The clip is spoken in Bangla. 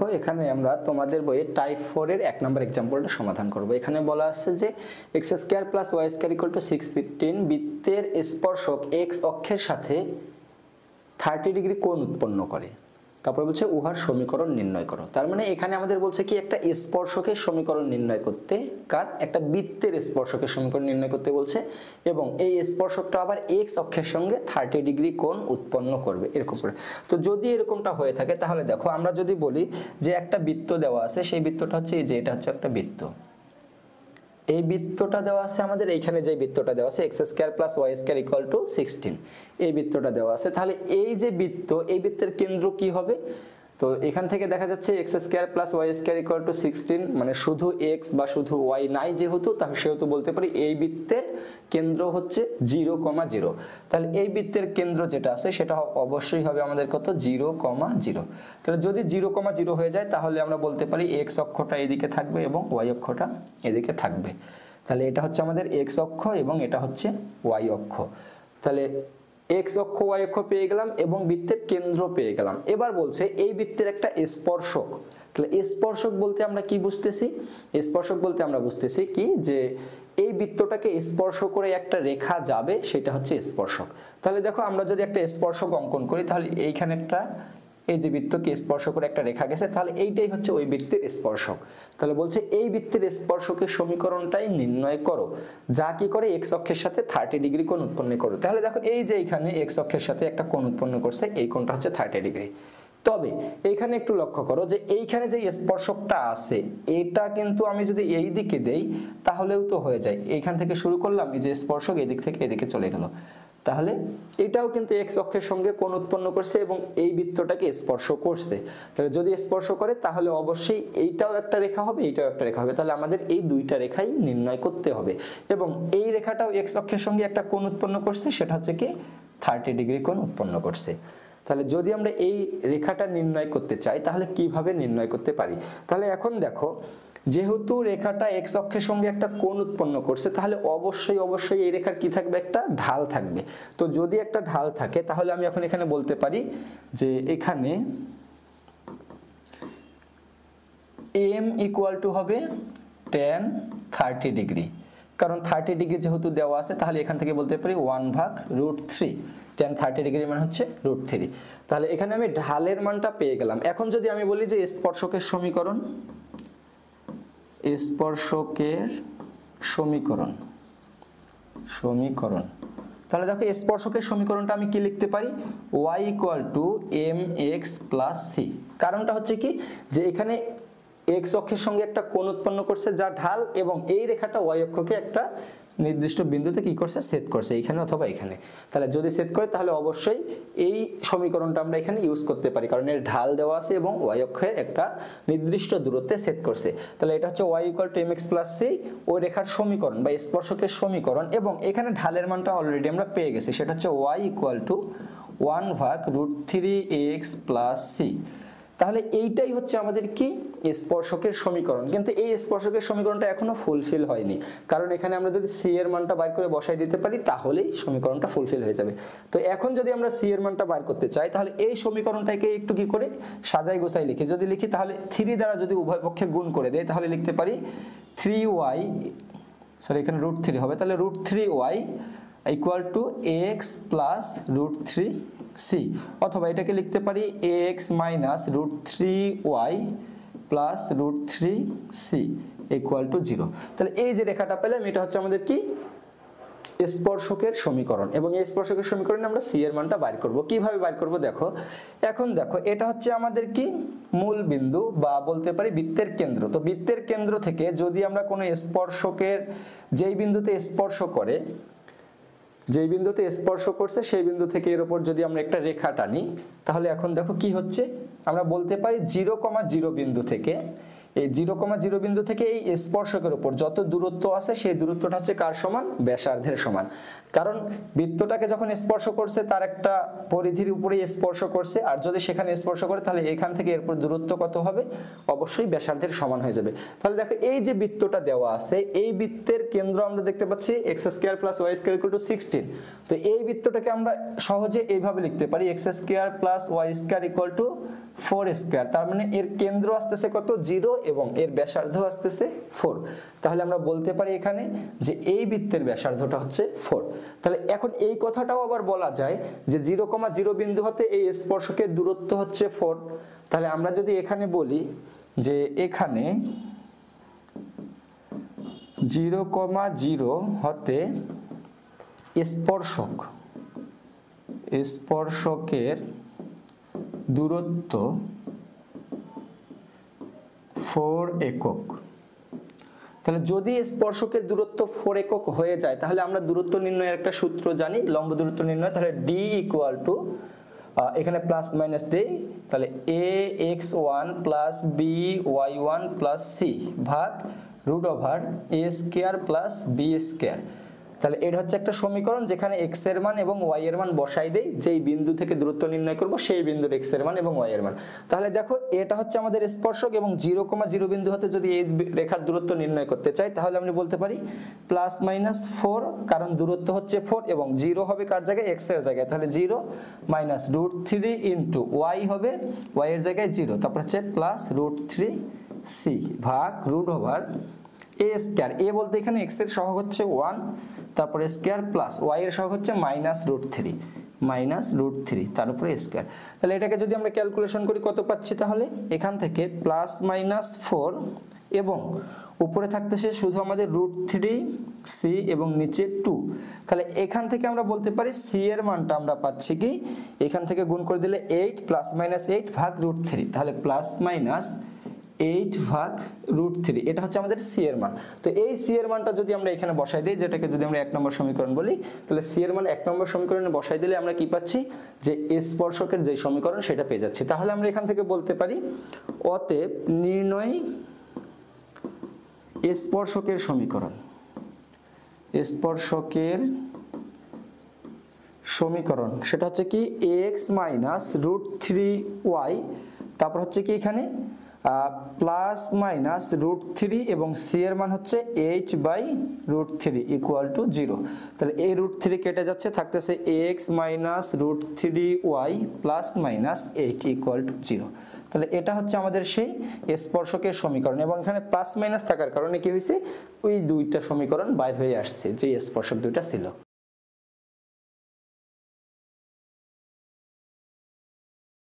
দেখো এখানে আমরা তোমাদের বইয়ে টাইপ 4 এর 1 নম্বর एग्जांपलটা সমাধান করব। এখানে বলা আছে যে x² + y² = 615 বৃত্তের স্পর্শক x অক্ষের সাথে 30 ডিগ্রি কোণ উৎপন্ন করে। তারপর বলছে উহার সমীকরণ নির্ণয় করো। তার মানে এখানে আমাদের বলছে কি একটা স্পর্শকের সমীকরণ নির্ণয় করতে, কার একটা বৃত্তের স্পর্শকের সমীকরণ নির্ণয় করতে বলছে, এবং এই স্পর্শকটা আবার x অক্ষের সঙ্গে 30 ডিগ্রি কোণ উৎপন্ন করবে এরকম করে। তো যদি এরকমটা হয়ে থাকে তাহলে দেখো আমরা যদি বলি যে একটা বৃত্ত দেওয়া আছে, সেই বৃত্তটা হচ্ছে এই যে এটা হচ্ছে একটা বৃত্ত, এই বৃত্তটা দেওয়া আছে আমাদের, এইখানে যে বৃত্তটা দেওয়া আছে x² + y² = 16, এই বৃত্তটা দেওয়া আছে। তাহলে এই যে বৃত্ত, এই বৃত্তের কেন্দ্র কি হবে? তো এখান থেকে দেখা যাচ্ছে x² + y² = 16, মানে শুধু x বা শুধু y নাই যেহেতু, তাহলে সেহেতু বলতে পারি এই বৃত্তের কেন্দ্র হচ্ছে 0, 0। তাহলে এই বৃত্তের কেন্দ্র যেটা আছে সেটা অবশ্যই হবে আমাদের কত? 0, 0। তাহলে যদি 0, 0 হয়ে যায় তাহলে আমরা বলতে পারি x অক্ষটা এদিকে থাকবে এবং y অক্ষটা এদিকে থাকবে। তাহলে এটা হচ্ছে আমাদের x অক্ষ এবং এটা হচ্ছে y অক্ষ। তাহলে x অক্ষ y অক্ষ পেয়ে গেলাম এবং বৃত্তের কেন্দ্র পেয়ে গেলাম। এবার বলছে এই বৃত্তের একটা স্পর্শক। তাহলে স্পর্শক বলতে আমরা কি বুঝতেছি? স্পর্শক বলতে আমরা বুঝতেছি কি যে এই বৃত্তটাকে স্পর্শ করে একটা রেখা যাবে, সেটা হচ্ছে স্পর্শক। তাহলে দেখো আমরা যদি একটা স্পর্শক অঙ্কন করি তাহলে এইখানে একটা, এই যে বৃত্তকে স্পর্শ করে একটা রেখা গেছে, তাহলে এইটাই হচ্ছে ওই বৃত্তের স্পর্শক। তাহলে বলছে এই বৃত্তের স্পর্শকের সমীকরণটাই নির্ণয় করো, যা কি করে x অক্ষের সাথে 30 ডিগ্রি কোণ উৎপন্ন করো। তাহলে দেখো এই যে এখানে x অক্ষের সাথে একটা কোণ উৎপন্ন করছে, এই কোণটা হচ্ছে 30 ডিগ্রি। তবে এইখানে একটু লক্ষ্য করো যে এইখানে যে স্পর্শকটা আছে এটা কিন্তু আমি যদি এই দিকে দেই তাহলেও তো হয়ে যায়। এইখান থেকে শুরু করলাম, এই যে স্পর্শক এদিক থেকে এদিকে চলে গেল, তাহলে এটাও কিন্তু x অক্ষের সঙ্গে কোণ উৎপন্ন করছে এবং এই বৃত্তটাকে স্পর্শ করছে। তাহলে যদি স্পর্শ করে তাহলে অবশ্যই এইটাও একটা রেখা হবে, এইটাও একটা রেখা হবে। তাহলে আমাদের এই দুইটা রেখাই নির্ণয় করতে হবে এবং এই রেখাটাও x অক্ষের সঙ্গে একটা কোণ উৎপন্ন করছে, সেটা হচ্ছে কি 30 ডিগ্রি কোণ উৎপন্ন করছে। তাহলে যদি আমরা এই রেখাটা নির্ণয় করতে চাই তাহলে কিভাবে নির্ণয় করতে পারি? তাহলে এখন দেখো যেহেতু রেখাটা x অক্ষের সঙ্গে একটা কোণ উৎপন্ন করছে, তাহলে অবশ্যই এই রেখার কি থাকবে? একটা ঢাল থাকবে। তো যদি একটা ঢাল থাকে তাহলে আমি এখন এখানে বলতে পারি যে এখানে m = হবে tan 30 ডিগ্রি, কারণ 30 ডিগ্রি যেহেতু দেওয়া আছে তাহলে এখান থেকে বলতে পারি 1/√3। tan 30 ডিগ্রি মানে হচ্ছে √3। তাহলে এখানে আমি ঢালের মানটা পেয়ে গেলাম। এখন যদি আমি বলি যে স্পর্শকের সমীকরণ, তাহলে দেখো স্পর্শকের সমীকরণটা আমি কি লিখতে পারি? y = mx + c। কারণটা হচ্ছে কি যে এখানে x অক্ষের সঙ্গে একটা কোণ উৎপন্ন করছে যা ঢাল, এবং এই রেখাটা y অক্ষকে একটা নির্দিষ্ট বিন্দুতে কি করছে? ছেদ করছে, এখানে অথবা এখানে। তাহলে যদি ছেদ করে তাহলে অবশ্যই এই সমীকরণটা আমরা এখানে ইউজ করতে পারি, কারণ এর ঢাল দেওয়া আছে এবং y অক্ষের একটা নির্দিষ্ট দূরত্বে ছেদ করছে। তাহলে এটা হচ্ছে y = mx + c, ওই রেখার সমীকরণ বা স্পর্শকের সমীকরণ। এবং এখানে ঢালের মানটা অলরেডি আমরা পেয়ে গেছি, সেটা হচ্ছে y = 1/√3x + c। তাহলে এইটাই হচ্ছে আমাদের কি? স্পর্শকের সমীকরণ। কিন্তু এই স্পর্শকের সমীকরণটা এখনো ফুলফিল হয়নি, কারণ এখানে আমরা যদি c এর মানটা বাইর করে বসাই দিতে পারি তাহলেই সমীকরণটা ফুলফিল হয়ে যাবে। তো এখন যদি আমরা c এর মানটা বাইর করতে চাই তাহলে এই সমীকরণটাকে একটু কি করে সাজাই গোছাই লিখি। যদি লিখি তাহলে 3 দ্বারা যদি উভয় পক্ষে গুণ করে দেই তাহলে লিখতে পারি 3y, সরি এখানে √3 হবে, তাহলে √3y = ax + √3c, অথবা এটাকে লিখতে পারি ax - √3y + √3c = 0। তাহলে এই যে রেখাটা পেলাম এটা হচ্ছে আমাদের কি? স্পর্শকের সমীকরণ। এবং এই স্পর্শকের সমীকরণে আমরা c এর মানটা বাইর করব। কিভাবে বাইর করব দেখো, এখন দেখো এটা হচ্ছে আমাদের কি? মূল বিন্দু বা বলতে পারি বৃত্তের কেন্দ্র। তো বৃত্তের কেন্দ্র থেকে যদি আমরা কোনো স্পর্শকের যেই বিন্দুতে স্পর্শ করে, যেই বিন্দুতে স্পর্শ করছে সেই বিন্দু থেকে এর উপর যদি আমরা একটা রেখা টানি তাহলে এখন দেখো কি হচ্ছে? আমরা বলতে পারি 0, 0 বিন্দু থেকে এই 0,0 বিন্দু থেকে এই স্পর্শকের উপর যত দূরত্ব আছে সেই দূরত্বটা হচ্ছে কার সমান? ব্যাসার্ধের সমান। কারণ বৃত্তটাকে যখন স্পর্শ করছে তার একটা পরিধির উপরে স্পর্শ করছে, আর যদি সেখানে স্পর্শ করে তাহলে এখান থেকে এরপর দূরত্ব কত হবে? অবশ্যই ব্যাসার্ধের সমান হয়ে যাবে। তাহলে দেখো এই যে বৃত্তটা দেওয়া আছে, এই বৃত্তের কেন্দ্র আমরা দেখতে পাচ্ছি x² + y² = 16। তো এই বৃত্তটাকে আমরা সহজে এইভাবে লিখতে পারি x² + y² = 4²। তার মানে এর কেন্দ্র আসতেছে কত? 0 এবং এর ব্যাসার্ধ আসতেছে 4। তাহলে আমরা বলতে পারি এখানে যে এই বৃত্তের ব্যাসার্ধটা হচ্ছে 4। তাহলে এখন এই কথাটাও আবার বলা যায় যে 0,0 বিন্দু হতে এই স্পর্শকের দূরত্ব হচ্ছে 4। তাহলে আমরা যদি এখানে বলি যে এখানে 0,0 হতে স্পর্শকের দূরত্ব 4 একক। তাহলে যদি স্পর্শকের দূরত্ব 4 একক হয়ে যায় তাহলে আমরা দূরত্ব নির্ণয়ের একটা সূত্র জানি, লম্ব দূরত্ব নির্ণয়। তাহলে d এখানে প্লাস মাইনাস দেই, তাহলে ax1 + by1 + c ভাগ √a² + b²। তাহলে এটা হচ্ছে একটা সমীকরণ যেখানে x এর মান এবং y এর মান বসাই দেই, যেই বিন্দু থেকে দূরত্ব নির্ণয় করব সেই বিন্দুর x এর মান এবং y এর মান। তাহলে দেখো এটা হচ্ছে আমাদের স্পর্শক এবং 0,0 বিন্দু হতে যদি এই রেখার দূরত্ব নির্ণয় করতে চাই তাহলে আমরা বলতে পারি +-4, কারণ দূরত্ব হচ্ছে 4 এবং 0 হবে কার জায়গায়? x এর জায়গায়। তাহলে 0 - √3 * y হবে y এর জায়গায় 0, তারপর হচ্ছে +√3c ভাগ √a²। a বলতে এখানে x এর সহগ হচ্ছে 1, তারপরে স্কয়ার প্লাস y এর সহগ হচ্ছে -√3 তার উপরে স্কয়ার। তাহলে এটাকে যদি আমরা ক্যালকুলেশন করি কত পাচ্ছি? তাহলে এখান থেকে +-4 এবং উপরে থাকতেছে শুধু আমাদের √3c এবং নিচে 2। তাহলে এখান থেকে আমরা বলতে পারি c এর মানটা আমরা পাচ্ছি কি, এখান থেকে গুণ করে দিলে 8 +-8 ভাগ √3, তাহলে +-8 ভাগ √3, এটা হচ্ছে আমাদের c এর মান। তো এই c এর মানটা যদি আমরা এখানে বসাই দেই, যেটাকে যদি আমরা 1 নম্বর সমীকরণ বলি, তাহলে c এর মান 1 নম্বর সমীকরণে বসাই দিলে আমরা কি পাচ্ছি? যে স্পর্শকের যে সমীকরণ সেটা পেয়ে যাচ্ছি। তাহলে আমরা এখান থেকে বলতে পারি অতএব নির্ণয় স্পর্শকের সমীকরণ সেটা হচ্ছে কি x - √3y, তারপর হচ্ছে কি এখানে +-√3 এবং c এর মান হচ্ছে 8/√3 = 0। তাহলে এই √3 কেটে যাচ্ছে, থাকতেছে x - √3y +-8 = 0। তাহলে এটা হচ্ছে আমাদের সেই স্পর্শকের সমীকরণ এবং এখানে প্লাস মাইনাস থাকার কারণে কি হয়েছে? ওই দুইটা সমীকরণ বাইর হয়ে আসছে যে স্পর্শক দুইটা ছিল।